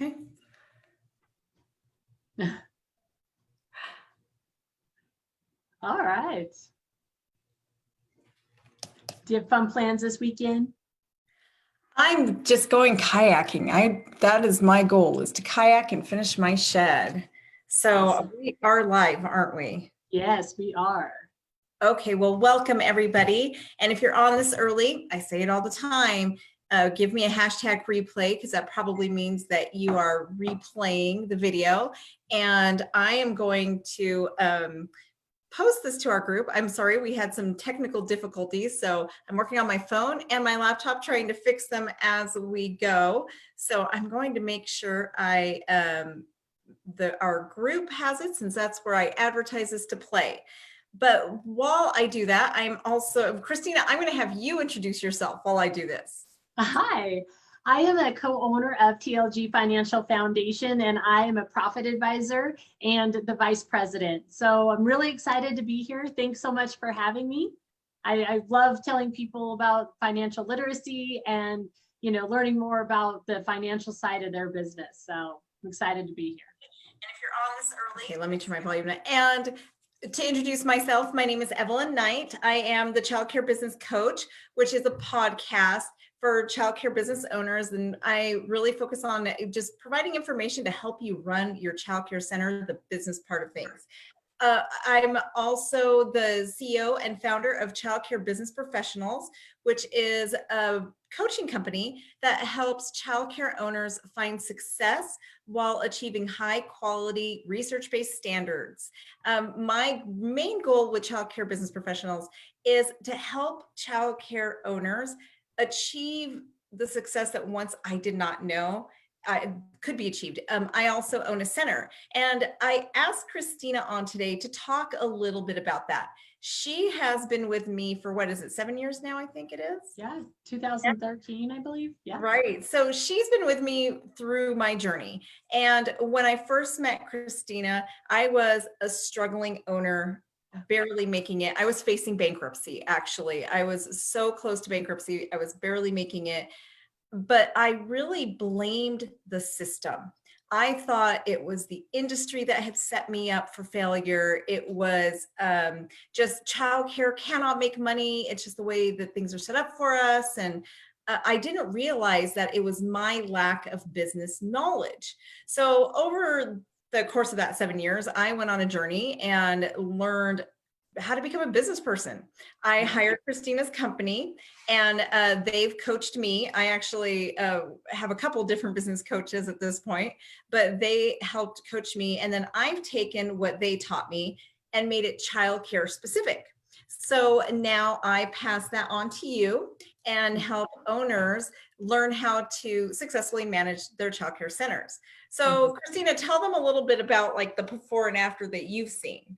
Okay. All right. Do you have fun plans this weekend? I'm just going kayaking. That is my goal, is to kayak and finish my shed. So Awesome. we are live, aren't we? Yes, we are. Okay, well, welcome everybody. And if you're on this early, I say it all the time, give me a hashtag replay, because that probably means that you are replaying the video. And I am going to post this to our group. I'm sorry, we had some technical difficulties. So I'm working on my phone and my laptop trying to fix them as we go. So I'm going to make sure our group has it, since that's where I advertise this to play. But while I do that, I'm also, Christina, I'm going to have you introduce yourself while I do this. Hi, I am a co-owner of TLG Financial Foundation, and I am a profit advisor and the vice president. So I'm really excited to be here. Thanks so much for having me. I love telling people about financial literacy and, learning more about the financial side of their business. So I'm excited to be here. And if you're on this early, okay, let me turn my volume down. And to introduce myself, my name is Evelyn Knight. I am the Childcare Business Coach, which is a podcast for childcare business owners. And I really focus on just providing information to help you run your childcare center, the business part of things. I'm also the CEO and founder of Childcare Business Professionals, which is a coaching company that helps childcare owners find success while achieving high quality research-based standards. My main goal with Childcare Business Professionals is to help childcare owners achieve the success that once I did not know could be achieved. I also own a center, and I asked Christina on today to talk a little bit about that. She has been with me for, what is it, 7 years now, I think it is? Yeah, 2013, I believe. Yeah. Right. So she's been with me through my journey. And when I first met Christina, I was a struggling owner, barely making it. I was facing bankruptcy, actually. I was so close to bankruptcy. I was barely making it. But I really blamed the system. I thought it was the industry that had set me up for failure. It was just childcare cannot make money. It's just the way that things are set up for us. And I didn't realize that it was my lack of business knowledge. So over the course of that 7 years, I went on a journey and learned how to become a business person. I hired Christina's company, and they've coached me. I actually have a couple different business coaches at this point, but they helped coach me. And then I've taken what they taught me and made it childcare specific. So now I pass that on to you and help owners learn how to successfully manage their childcare centers. So Christina, tell them a little bit about like the before and after that you've seen.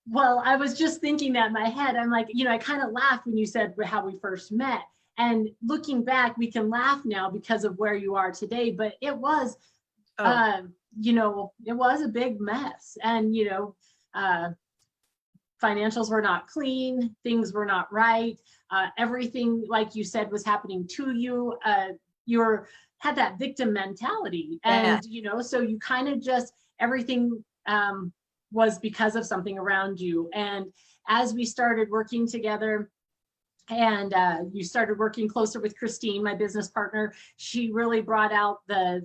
Well, I was just thinking that in my head. I'm like, I kind of laughed when you said how we first met. And looking back, we can laugh now because of where you are today. But it was, it was a big mess. And, financials were not clean. Things were not right. Everything, like you said, was happening to you. You had that victim mentality. And, so you kind of just, everything was because of something around you. And as we started working together, and you started working closer with Christine, my business partner, she really brought out the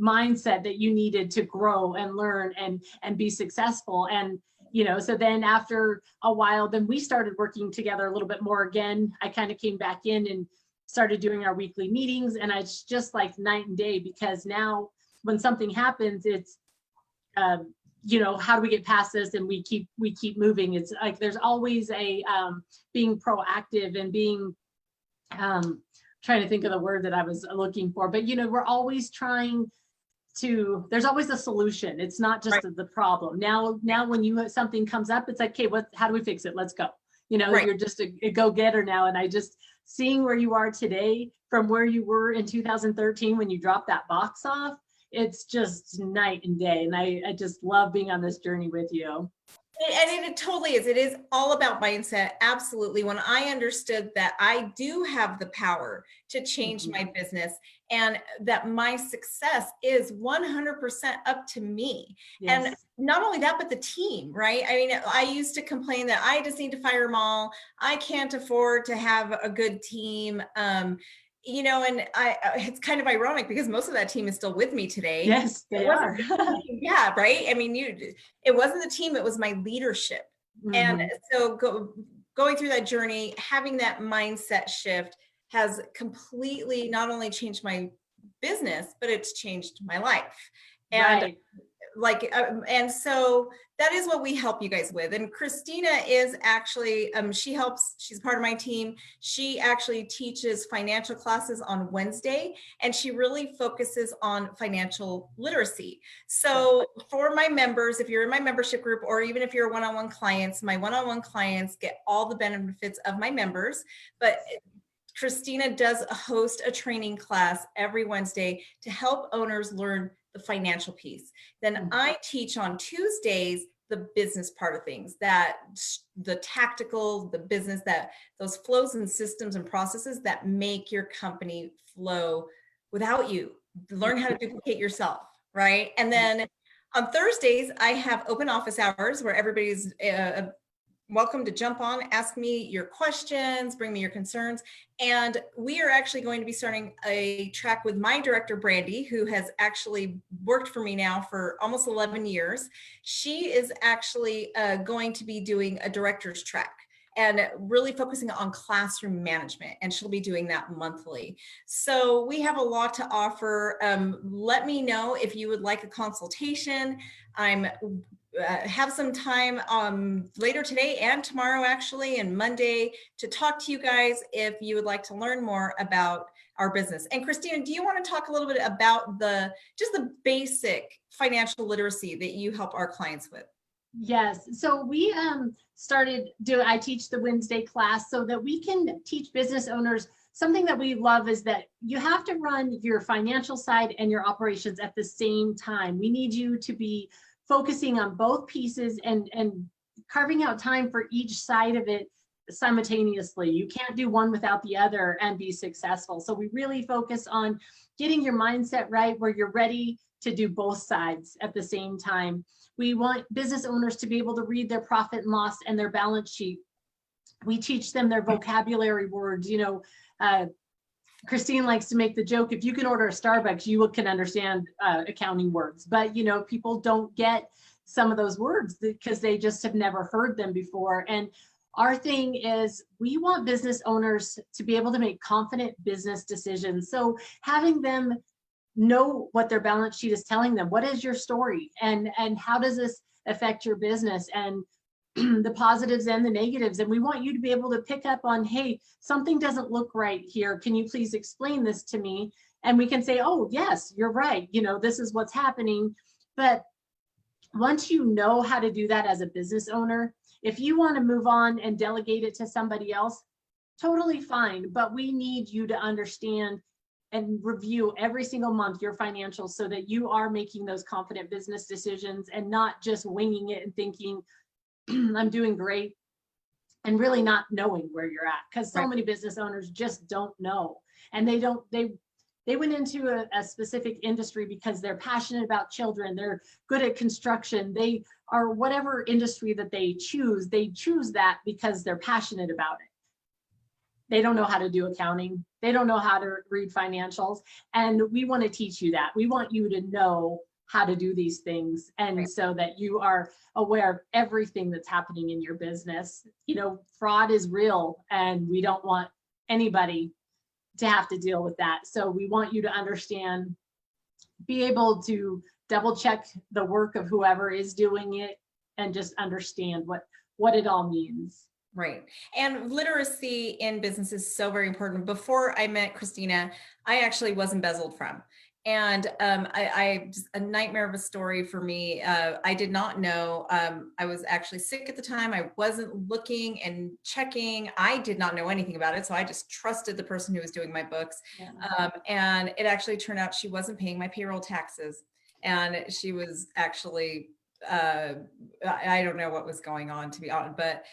mindset that you needed to grow and learn and be successful. And so then after a while, then we started working together a little bit more again. I kind of came back in and started doing our weekly meetings, and it's just like night and day, because now when something happens, it's how do we get past this, and we keep moving. It's like there's always a being proactive and being trying to think of the word that I was looking for, but we're always trying to, there's always a solution. It's not just the problem. Now when something comes up, it's like, okay, how do we fix it? Let's go. You're just a go-getter now. And I just seeing where you are today from where you were in 2013 when you dropped that box off, it's just night and day. And I just love being on this journey with you. And it totally is. It is all about mindset. Absolutely. When I understood that I do have the power to change my business and that my success is 100% up to me. Yes. And not only that, but the team, right? I mean, I used to complain that I just need to fire them all. I can't afford to have a good team. You know, and it's kind of ironic because most of that team is still with me today. Yes, they are. Yeah, right. I mean, it wasn't the team, it was my leadership. And so going through that journey, having that mindset shift has completely not only changed my business, but it's changed my life. And Right. and so that is what we help you guys with. And Christina is actually, she's part of my team. She actually teaches financial classes on Wednesday, and she really focuses on financial literacy. So for my members, if you're in my membership group, or even if you're one-on-one clients, my one-on-one clients get all the benefits of my members, but Christina does host a training class every Wednesday to help owners learn the financial piece. Then I teach on Tuesdays the business part of things, that the tactical, the business, that those flows and systems and processes that make your company flow without you. Learn how to duplicate yourself, right? And then on Thursdays, I have open office hours where everybody's welcome to jump on, ask me your questions, bring me your concerns. And we are actually going to be starting a track with my director, Brandy, who has actually worked for me now for almost 11 years. She is actually going to be doing a director's track and really focusing on classroom management. And she'll be doing that monthly. So we have a lot to offer. Let me know if you would like a consultation. I'm have some time later today and tomorrow, actually, and Monday, to talk to you guys if you would like to learn more about our business. And Christina, do you want to talk a little bit about just the basic financial literacy that you help our clients with? Yes. So we I teach the Wednesday class so that we can teach business owners. Something that we love is that you have to run your financial side and your operations at the same time. We need you to be focusing on both pieces and carving out time for each side of it simultaneously. You can't do one without the other and be successful. So we really focus on getting your mindset right where you're ready to do both sides at the same time. We want business owners to be able to read their profit and loss and their balance sheet. We teach them their vocabulary words. You know, Christine likes to make the joke, if you can order a Starbucks, you can understand accounting words. But, you know, people don't get some of those words because they just have never heard them before. And our thing is we want business owners to be able to make confident business decisions. So having them know what their balance sheet is telling them, what is your story and how does this affect your business, and the positives and the negatives. And we want you to be able to pick up on, hey, something doesn't look right here. Can you please explain this to me? And we can say, oh, yes, you're right. You know, this is what's happening. But once you know how to do that as a business owner, if you want to move on and delegate it to somebody else, totally fine. But we need you to understand and review every single month your financials so that you are making those confident business decisions and not just winging it and thinking, I'm doing great, and really not knowing where you're at, because so many business owners just don't know. And they went into a specific industry because they're passionate about children, they're good at construction, they are whatever industry that they choose that because they're passionate about it. They don't know how to do accounting, they don't know how to read financials, and we want to teach you that. We want you to know how to do these things, and so that you are aware of everything that's happening in your business. You know, fraud is real, and we don't want anybody to have to deal with that. So we want you to understand, be able to double check the work of whoever is doing it, and just understand what it all means. Right. And literacy in business is so very important. Before I met Christina, I actually was embezzled from. And I just a nightmare of a story for me. I did not know. I was actually sick at the time. I wasn't looking and checking. I did not know anything about it. So I just trusted the person who was doing my books. Yeah. And it actually turned out she wasn't paying my payroll taxes. And she was actually, I don't know what was going on, to be honest, but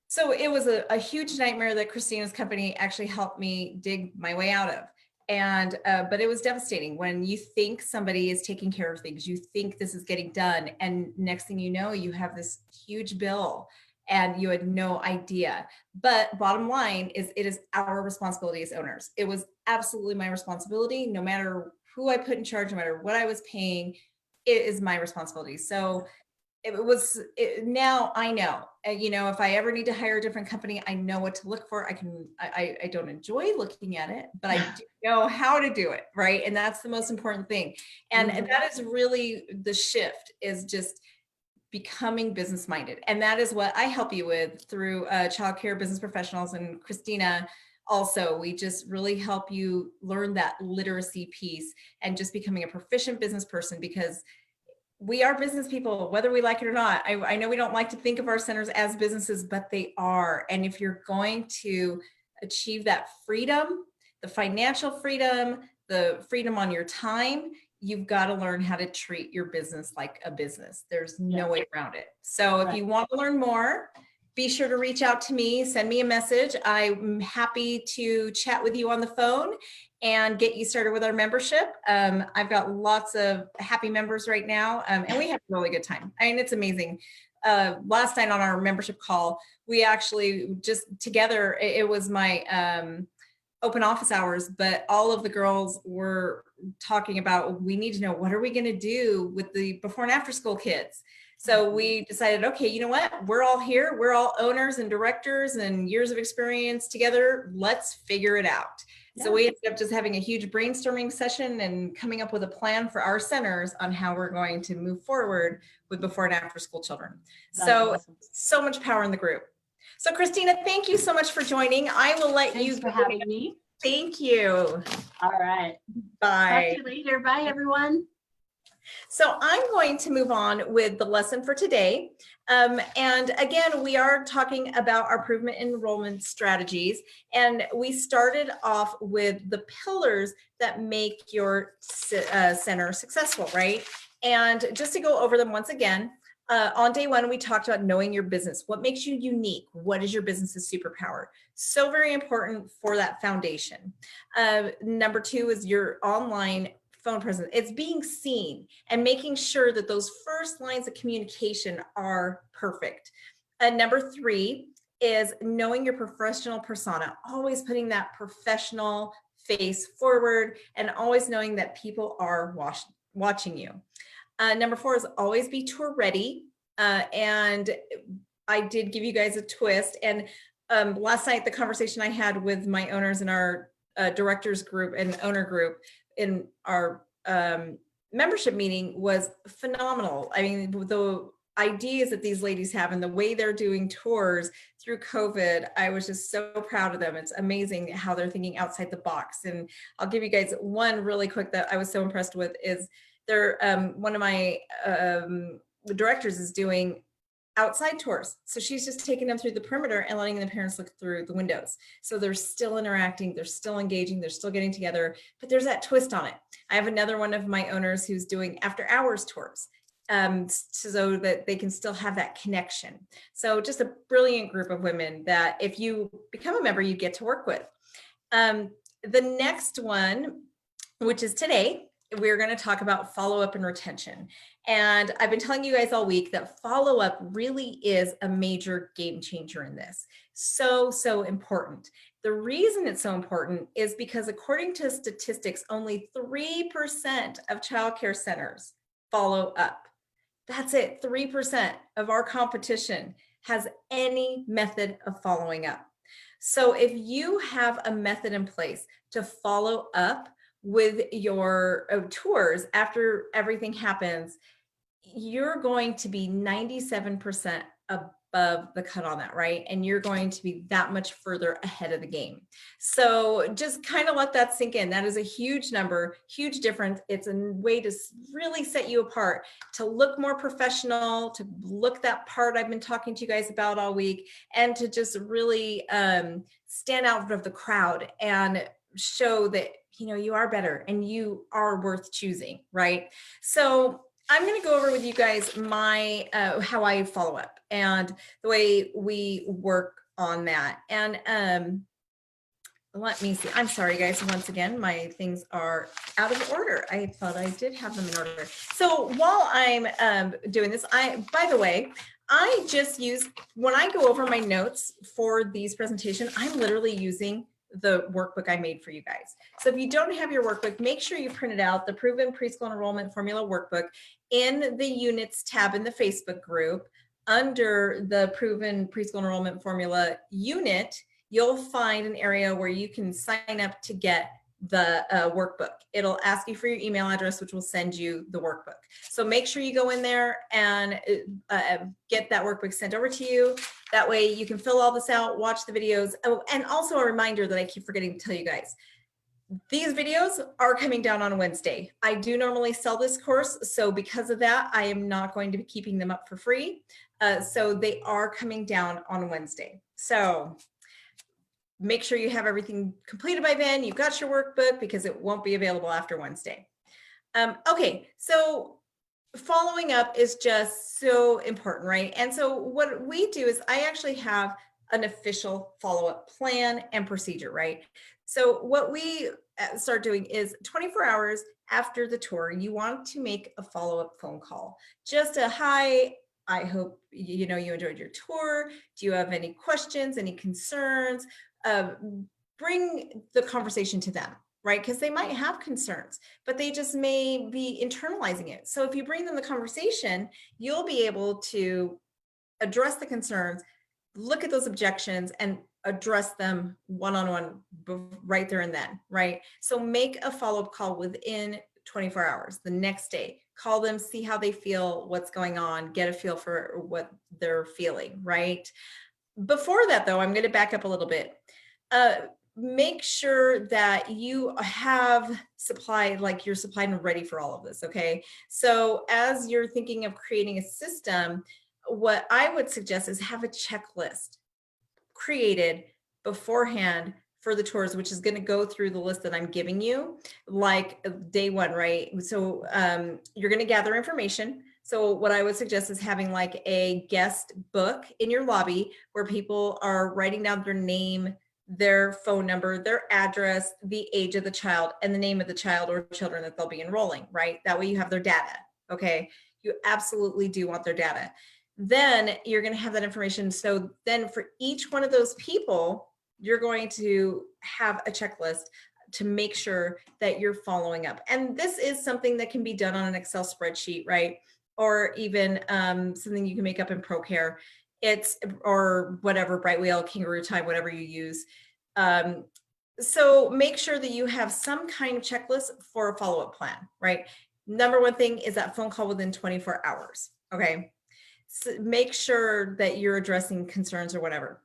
so it was a huge nightmare that Christina's company actually helped me dig my way out of. And, but it was devastating when you think somebody is taking care of things, you think this is getting done. And next thing you know, you have this huge bill and you had no idea. But bottom line is it is our responsibility as owners. It was absolutely my responsibility, no matter who I put in charge, no matter what I was paying, it is my responsibility. So now I know, if I ever need to hire a different company, I know what to look for. I don't enjoy looking at it, but I do know how to do it. Right. And that's the most important thing. And that is really the shift, is just becoming business minded. And that is what I help you with through Childcare Business Professionals and Christina. Also, we just really help you learn that literacy piece and just becoming a proficient business person, because we are business people, whether we like it or not. I know we don't like to think of our centers as businesses, but they are. And if you're going to achieve that freedom, the financial freedom, the freedom on your time, you've got to learn how to treat your business like a business. There's no way around it. So if you want to learn more, be sure to reach out to me, send me a message. I'm happy to chat with you on the phone and get you started with our membership. I've got lots of happy members right now, and we have a really good time. I mean, it's amazing. Last night on our membership call, we actually just together, it was my open office hours, but all of the girls were talking about, we need to know, what are we going to do with the before and after school kids? So we decided, okay, you know what? We're all here. We're all owners and directors and years of experience together. Let's figure it out. Yeah. So we ended up just having a huge brainstorming session and coming up with a plan for our centers on how we're going to move forward with before and after school children. That's awesome. So much power in the group. So Christina, thank you so much for joining. I will let you. Thanks for having me. Thank you. All right. Bye. Talk to you later. Bye, everyone. So I'm going to move on with the lesson for today. And again, we are talking about our improvement enrollment strategies. And we started off with the pillars that make your center successful, right? And just to go over them once again, on day one, we talked about knowing your business. What makes you unique? What is your business's superpower? So very important for that foundation. Number two is your online phone presence. It's being seen and making sure that those first lines of communication are perfect. Number three is knowing your professional persona, always putting that professional face forward and always knowing that people are watching you. Number four is always be tour ready. And I did give you guys a twist. And last night, the conversation I had with my owners in our directors group and owner group in our membership meeting was phenomenal. I mean, the ideas that these ladies have and the way they're doing tours through COVID, I was just so proud of them. It's amazing how they're thinking outside the box. And I'll give you guys one really quick that I was so impressed with is they're one of my directors is doing outside tours. So she's just taking them through the perimeter and letting the parents look through the windows. So they're still interacting, they're still engaging, they're still getting together, but there's that twist on it. I have another one of my owners who's doing after hours tours so that they can still have that connection. So just a brilliant group of women that if you become a member, you get to work with. The next one, which is today, we're going to talk about follow-up and retention. And I've been telling you guys all week that follow-up really is a major game changer in this. So important. The reason it's so important is because according to statistics, only 3% of childcare centers follow up. That's it. 3% of our competition has any method of following up. So if you have a method in place to follow up with your tours after everything happens, you're going to be 97% above the cut on that, right? And you're going to be that much further ahead of the game. So just kind of let that sink in. That is a huge number, huge difference. It's a way to really set you apart, to look more professional, to look that part I've been talking to you guys about all week, and to just really stand out of the crowd and show that you are better and you are worth choosing, right? So I'm going to go over with you guys my how I follow up and the way we work on that. And let me see. I'm sorry, guys. Once again, my things are out of order. I thought I did have them in order. So while I'm doing this, by the way, I just use, when I go over my notes for these presentations, I'm literally using the workbook I made for you guys. So if you don't have your workbook, make sure you print it out, the Proven Preschool Enrollment Formula Workbook, in the Units tab in the Facebook group. Under the Proven Preschool Enrollment Formula unit, you'll find an area where you can sign up to get the workbook. It'll ask you for your email address, which will send you the workbook. So make sure you go in there and get that workbook sent over to you. That way you can fill all this out, watch the videos. Oh, and also a reminder that I keep forgetting to tell you guys, these videos are coming down on Wednesday. I do normally sell this course, so because of that, I am not going to be keeping them up for free. So they are coming down on Wednesday. So make sure you have everything completed by then. You've got your workbook, because it won't be available after Wednesday. Okay, so following up is just so important, right? And so what we do is I actually have an official follow-up plan and procedure, right? So what we start doing is 24 hours after the tour, you want to make a follow-up phone call. Just a hi, I hope you enjoyed your tour. Do you have any questions, any concerns? Bring the conversation to them, right? Because they might have concerns, but they just may be internalizing it. So if you bring them the conversation, you'll be able to address the concerns, look at those objections, and address them one-on-one right there and then, right? So make a follow-up call within 24 hours, the next day. Call them, see how they feel, what's going on, get a feel for what they're feeling, right? Before that, though, I'm going to back up a little bit. Make sure that you have supplied, like you're supplied and ready for all of this, okay? So as you're thinking of creating a system, what I would suggest is have a checklist created beforehand for the tours, which is going to go through the list that I'm giving you, like day one, right? So you're going to gather information. So what I would suggest is having like a guest book in your lobby where people are writing down their name, their phone number, their address, the age of the child, and the name of the child or children that they'll be enrolling, right? That way you have their data, okay? You absolutely do want their data. Then you're going to have that information. So then for each one of those people, you're going to have a checklist to make sure that you're following up. And this is something that can be done on an Excel spreadsheet, right? Or even something you can make up in ProCare. Or whatever, Bright Wheel, Kangaroo Time, whatever you use. So make sure that you have some kind of checklist for a follow-up plan, right? Number one thing is that phone call within 24 hours, okay? So make sure that you're addressing concerns or whatever.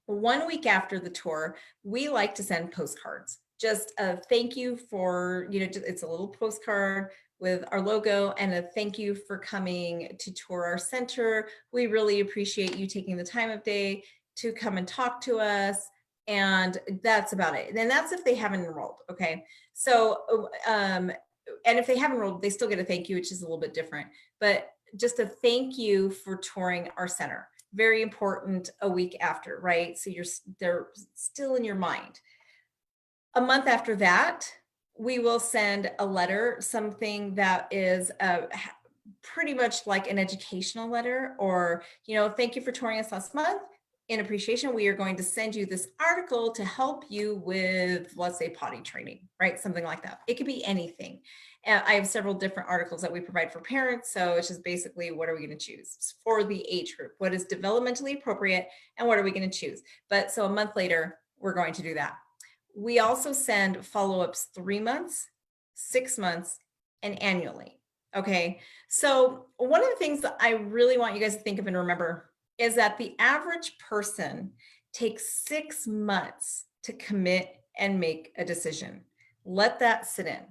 1 week after the tour, we like to send postcards. Just a thank you for, it's a little postcard with our logo and a thank you for coming to tour our center. We really appreciate you taking the time of day to come and talk to us. And that's about it. And that's if they haven't enrolled, okay? So, and if they haven't enrolled, they still get a thank you, which is a little bit different. But just a thank you for touring our center. Very important a week after, right? So they're still in your mind. A month after that, we will send a letter, something that is pretty much like an educational letter, or, thank you for touring us last month. In appreciation, we are going to send you this article to help you with, let's say, potty training, right? Something like that. It could be anything. I have several different articles that we provide for parents. So it's just basically, what are we going to choose for the age group? What is developmentally appropriate? And what are we going to choose? But so a month later, we're going to do that. We also send follow-ups 3 months, 6 months, and annually. Okay. So one of the things that I really want you guys to think of and remember is that the average person takes 6 months to commit and make a decision. Let that sit in.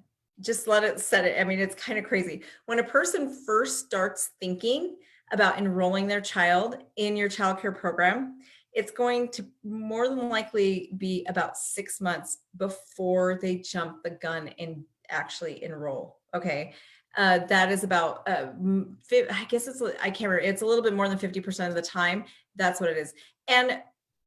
Just let it set it. I mean, it's kind of crazy. When a person first starts thinking about enrolling their child in your childcare program, it's going to more than likely be about 6 months before they jump the gun and actually enroll. Okay. That is about, I guess I can't remember. It's a little bit more than 50% of the time. That's what it is. And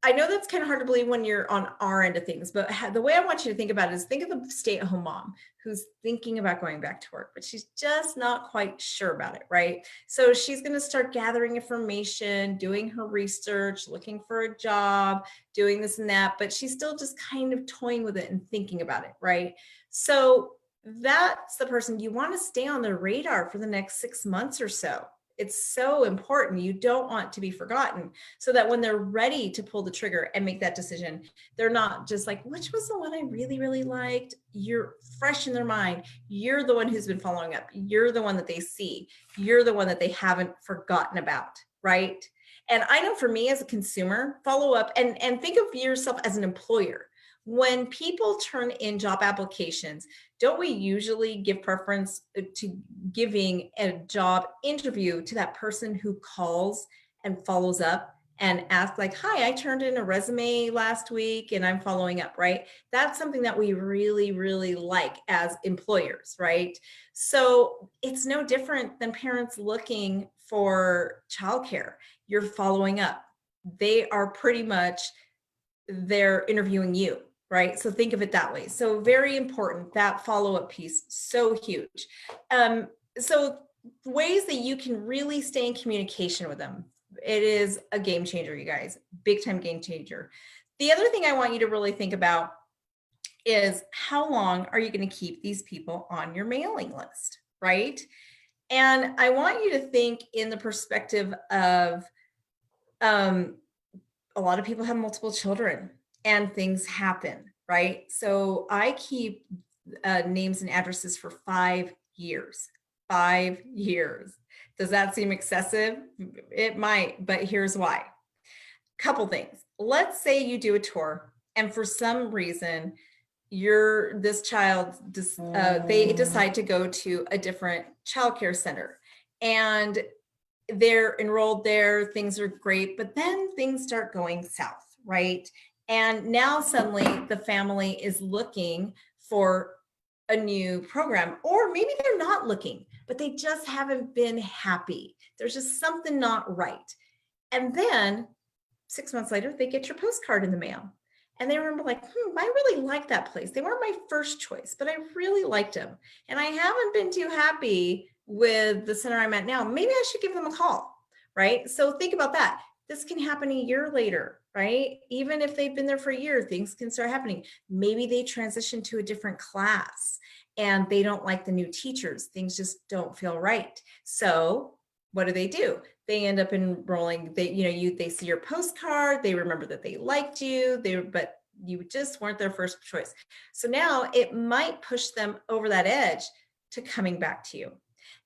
I know that's kind of hard to believe when you're on our end of things, but the way I want you to think about it is think of the stay-at-home mom who's thinking about going back to work, but she's just not quite sure about it, right? So she's going to start gathering information, doing her research, looking for a job, doing this and that, but she's still just kind of toying with it and thinking about it, right? So that's the person you want to stay on their radar for the next 6 months or so. It's so important. You don't want to be forgotten, so that when they're ready to pull the trigger and make that decision, they're not just like, which was the one I really, really liked? You're fresh in their mind. You're the one who's been following up. You're the one that they see. You're the one that they haven't forgotten about, right? And I know for me as a consumer, follow up and think of yourself as an employer. When people turn in job applications, don't we usually give preference to giving a job interview to that person who calls and follows up and asks like, hi, I turned in a resume last week and I'm following up, right? That's something that we really, really like as employers, right? So it's no different than parents looking for childcare. You're following up. They are pretty much, they're interviewing you, right? So think of it that way. So very important, that follow-up piece, so huge. So ways that you can really stay in communication with them. It is a game changer, you guys, big time game changer. The other thing I want you to really think about is how long are you going to keep these people on your mailing list, right? And I want you to think in the perspective of, a lot of people have multiple children and things happen, right? So I keep names and addresses for 5 years. 5 years. Does that seem excessive? It might, but here's why. Couple things. Let's say you do a tour and for some reason this child, they decide to go to a different childcare center and they're enrolled there, things are great, but then things start going south, right? And now suddenly the family is looking for a new program, or maybe they're not looking, but they just haven't been happy. There's just something not right. And then 6 months later, they get your postcard in the mail. And they remember like, I really like that place. They weren't my first choice, but I really liked them. And I haven't been too happy with the center I'm at now. Maybe I should give them a call, right? So think about that. This can happen a year later, right? Even if they've been there for a year, things can start happening. Maybe they transition to a different class and they don't like the new teachers. Things just don't feel right. So what do? They end up enrolling, they see your postcard, they remember that they liked you, but you just weren't their first choice. So now it might push them over that edge to coming back to you.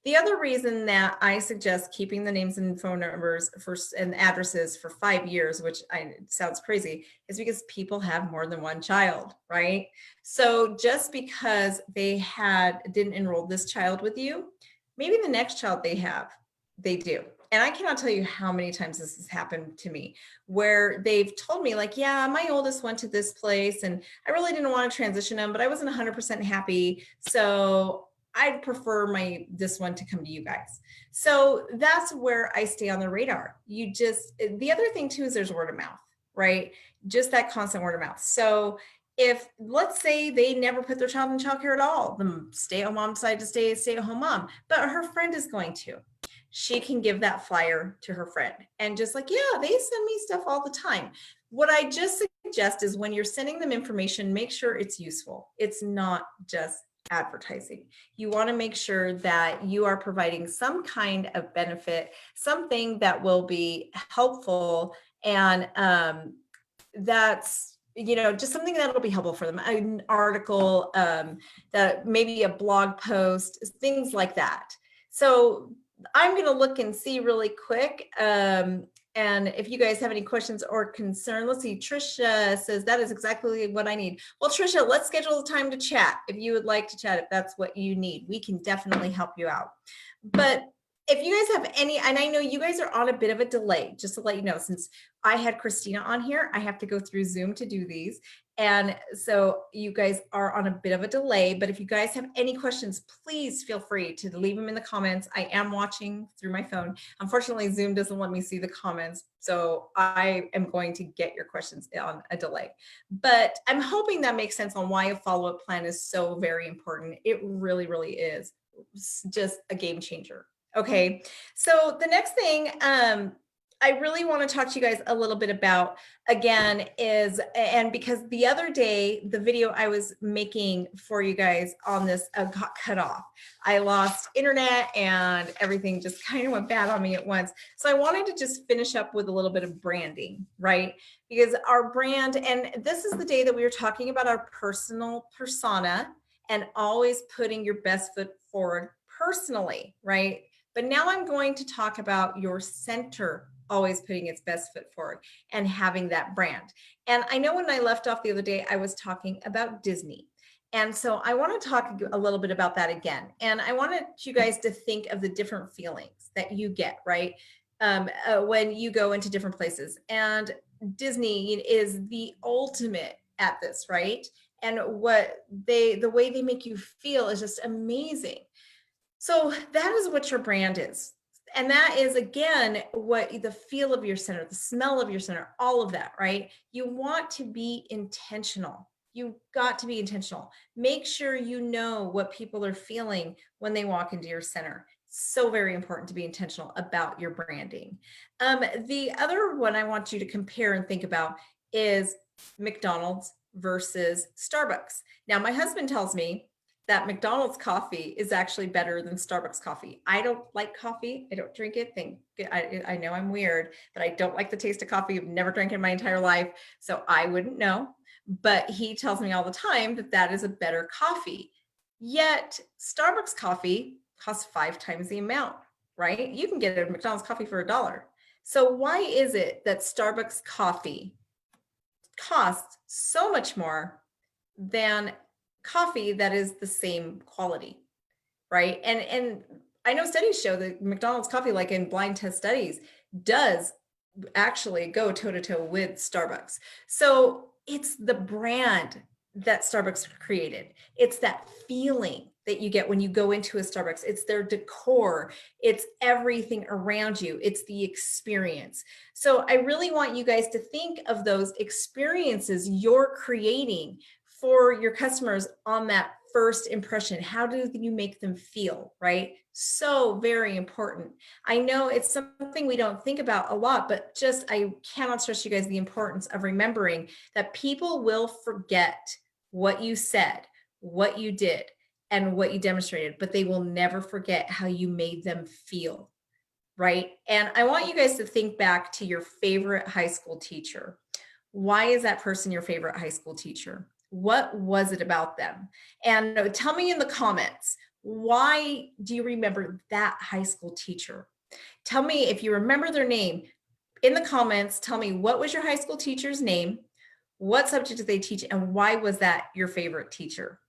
The other reason that I suggest keeping the names and phone numbers and addresses for 5 years, which sounds crazy, is because people have more than one child, right? So just because they didn't enroll this child with you, maybe the next child they do. And I cannot tell you how many times this has happened to me where they've told me like, yeah, my oldest went to this place and I really didn't want to transition them, but I wasn't 100% happy. So I'd prefer this one to come to you guys. So that's where I stay on the radar. The other thing too is there's word of mouth, right? Just that constant word of mouth. So if let's say they never put their child in childcare at all, the stay-at-home mom decided to stay a stay-at-home mom, but her friend is going to. She can give that flyer to her friend and just like, yeah, they send me stuff all the time. What I just suggest is when you're sending them information, make sure it's useful. It's not just advertising. You want to make sure that you are providing some kind of benefit, something that will be helpful, and that's just something that'll be helpful for them. An article, that maybe a blog post, things like that. So I'm going to look and see really quick. And if you guys have any questions or concern, let's see, Trisha says that is exactly what I need. Well, Trisha, let's schedule a time to chat. If you would like to chat, if that's what you need, we can definitely help you out. But if you guys have any, and I know you guys are on a bit of a delay, just to let you know, since I had Christina on here, I have to go through Zoom to do these. And so you guys are on a bit of a delay, but if you guys have any questions, please feel free to leave them in the comments. I am watching through my phone. Unfortunately, Zoom doesn't let me see the comments, so I am going to get your questions on a delay. But I'm hoping that makes sense on why a follow-up plan is so very important. It really, really is. It's just a game changer. Okay, so the next thing I really want to talk to you guys a little bit about again is, and because the other day, the video I was making for you guys on this got cut off. I lost internet and everything just kind of went bad on me at once. So I wanted to just finish up with a little bit of branding, right? Because our brand, and this is the day that we were talking about our personal persona and always putting your best foot forward personally, right? But now I'm going to talk about your center always putting its best foot forward and having that brand. And I know when I left off the other day, I was talking about Disney. And so I want to talk a little bit about that again. And I wanted you guys to think of the different feelings that you get, right? When you go into different places. And Disney is the ultimate at this, right? And the way they make you feel is just amazing. So that is what your brand is. And that is, again, what the feel of your center, the smell of your center, all of that, right? You want to be intentional. You've got to be intentional. Make sure you know what people are feeling when they walk into your center. So very important to be intentional about your branding. The other one I want you to compare and think about is McDonald's versus Starbucks. Now, my husband tells me that McDonald's coffee is actually better than Starbucks coffee. I don't like coffee. I don't drink it. I know I'm weird, but I don't like the taste of coffee. I've never drank it in my entire life, so I wouldn't know. But he tells me all the time that that is a better coffee. Yet Starbucks coffee costs 5 times the amount, right? You can get a McDonald's coffee for $1. So why is it that Starbucks coffee costs so much more than coffee that is the same quality, right? And I know studies show that McDonald's coffee, like in blind test studies, does actually go toe to toe with Starbucks. So it's the brand that Starbucks created. It's that feeling that you get when you go into a Starbucks. It's their decor. It's everything around you. It's the experience. So I really want you guys to think of those experiences you're creating for your customers on that first impression. How do you make them feel, right? So very important. I know it's something we don't think about a lot, but just I cannot stress you guys the importance of remembering that people will forget what you said, what you did, and what you demonstrated, but they will never forget how you made them feel, right? And I want you guys to think back to your favorite high school teacher. Why is that person your favorite high school teacher? What was it about them? And tell me in the comments, why do you remember that high school teacher? Tell me if you remember their name in the comments. Tell me, what was your high school teacher's name? What subject did they teach? And why was that your favorite teacher?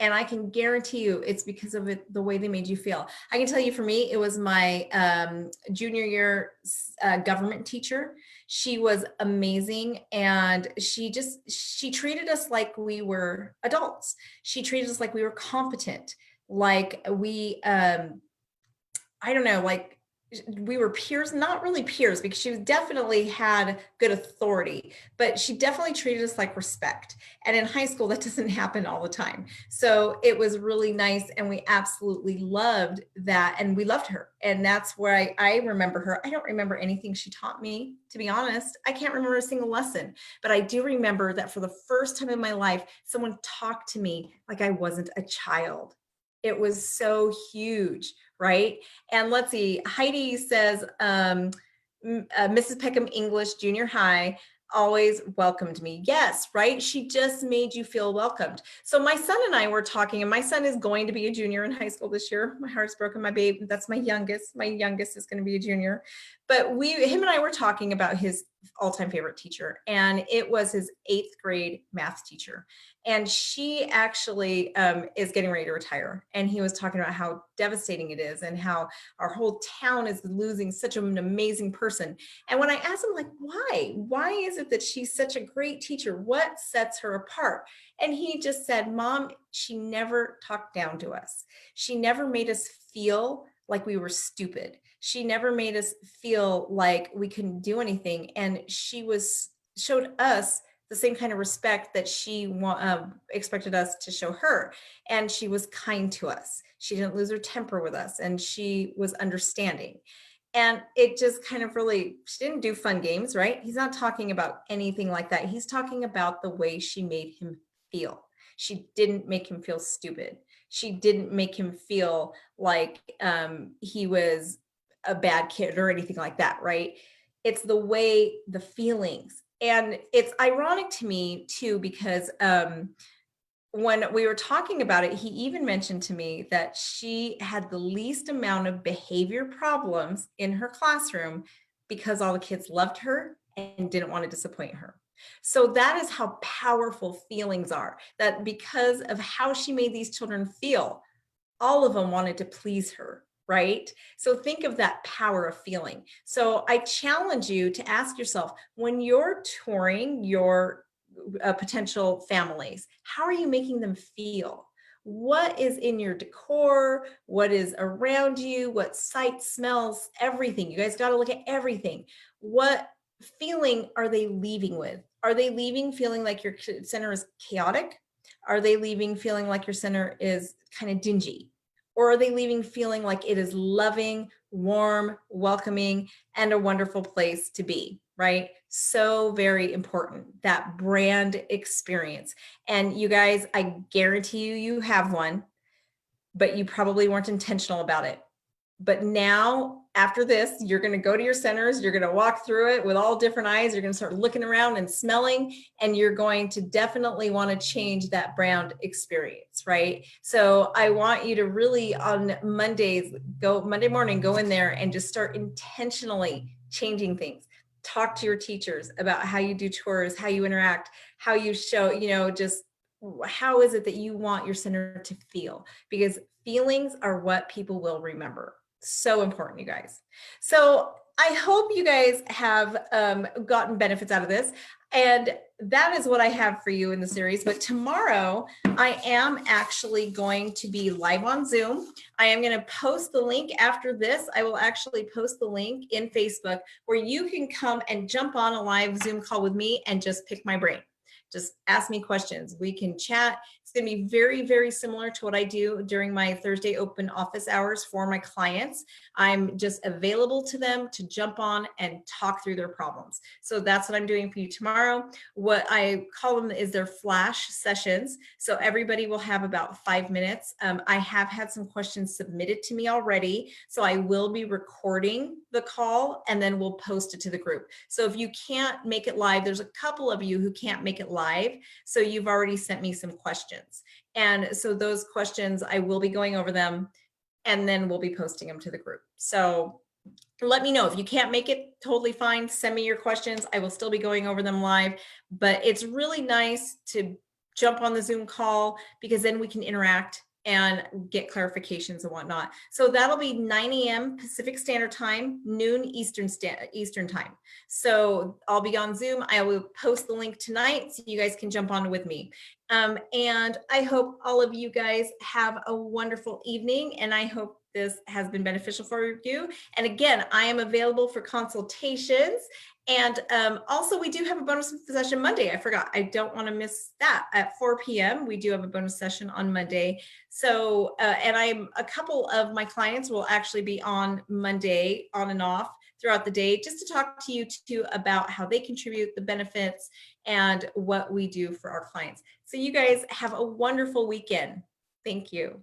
And I can guarantee you it's because of it, the way they made you feel. I can tell you for me, it was my junior year government teacher. She was amazing. And she treated us like we were adults. She treated us like we were competent, like I don't know, like we were peers, not really peers, because she definitely had good authority, but she definitely treated us like respect. And in high school, that doesn't happen all the time. So it was really nice. And we absolutely loved that. And we loved her. And that's where I remember her. I don't remember anything she taught me, to be honest. I can't remember a single lesson, but I do remember that for the first time in my life, someone talked to me like I wasn't a child. It was so huge, right? And let's see, Heidi says, Mrs. Peckham English Junior High always welcomed me. Yes, right? She just made you feel welcomed. So my son and I were talking, and my son is going to be a junior in high school this year. My heart's broken, my babe. That's my youngest. My youngest is going to be a junior. But him and I were talking about his all-time favorite teacher, and it was his 8th grade math teacher. And she actually is getting ready to retire. And he was talking about how devastating it is and how our whole town is losing such an amazing person. And when I asked him, like, why is it that she's such a great teacher? What sets her apart? And he just said, Mom, she never talked down to us. She never made us feel like we were stupid. She never made us feel like we couldn't do anything. And she showed us the same kind of respect that she expected us to show her. And she was kind to us. She didn't lose her temper with us, and she was understanding. And it just kind of really, she didn't do fun games, right? He's not talking about anything like that. He's talking about the way she made him feel. She didn't make him feel stupid. She didn't make him feel like he was a bad kid or anything like that, right? It's the way, the feelings. And it's ironic to me too, because when we were talking about it, he even mentioned to me that she had the least amount of behavior problems in her classroom because all the kids loved her and didn't want to disappoint her. So that is how powerful feelings are, that because of how she made these children feel, all of them wanted to please her, right? So think of that power of feeling. So I challenge you to ask yourself, when you're touring your potential families, how are you making them feel? What is in your decor? What is around you? What sights, smells, everything. You guys got to look at everything. What feeling are they leaving with? Are they leaving feeling like your center is chaotic? Are they leaving feeling like your center is kind of dingy? Or are they leaving feeling like it is loving, warm, welcoming, and a wonderful place to be, right? So very important, that brand experience. And you guys, I guarantee you have one, but you probably weren't intentional about it. But now, after this, you're going to go to your centers, you're going to walk through it with all different eyes, you're going to start looking around and smelling, and you're going to definitely want to change that brand experience, right? So I want you to really, on Monday morning, go in there and just start intentionally changing things. Talk to your teachers about how you do tours, how you interact, how you show, just how is it that you want your center to feel? Because feelings are what people will remember. So important, you guys. So I hope you guys have gotten benefits out of this. And that is what I have for you in the series. But tomorrow, I am actually going to be live on Zoom. I am going to post the link after this. I will actually post the link in Facebook where you can come and jump on a live Zoom call with me and just pick my brain. Just ask me questions. We can chat. It's going to be very, very similar to what I do during my Thursday open office hours for my clients. I'm just available to them to jump on and talk through their problems. So that's what I'm doing for you tomorrow. What I call them is their flash sessions. So everybody will have about 5 minutes. I have had some questions submitted to me already. So I will be recording the call and then we'll post it to the group. So if you can't make it live, there's a couple of you who can't make it live. So you've already sent me some questions. And so those questions, I will be going over them and then we'll be posting them to the group. So let me know if you can't make it, totally fine. Send me your questions. I will still be going over them live, but it's really nice to jump on the Zoom call because then we can interact and get clarifications and whatnot. So that'll be 9 a.m. Pacific Standard Time, noon Eastern Time. So I'll be on Zoom. I will post the link tonight so you guys can jump on with me. And I hope all of you guys have a wonderful evening, and I hope this has been beneficial for you. And again, I am available for consultations. And also we do have a bonus session Monday. I forgot, I don't want to miss that at 4 p.m. We do have a bonus session on Monday. So, and a couple of my clients will actually be on Monday on and off throughout the day, just to talk to you too about how they contribute, the benefits, and what we do for our clients. So you guys have a wonderful weekend. Thank you.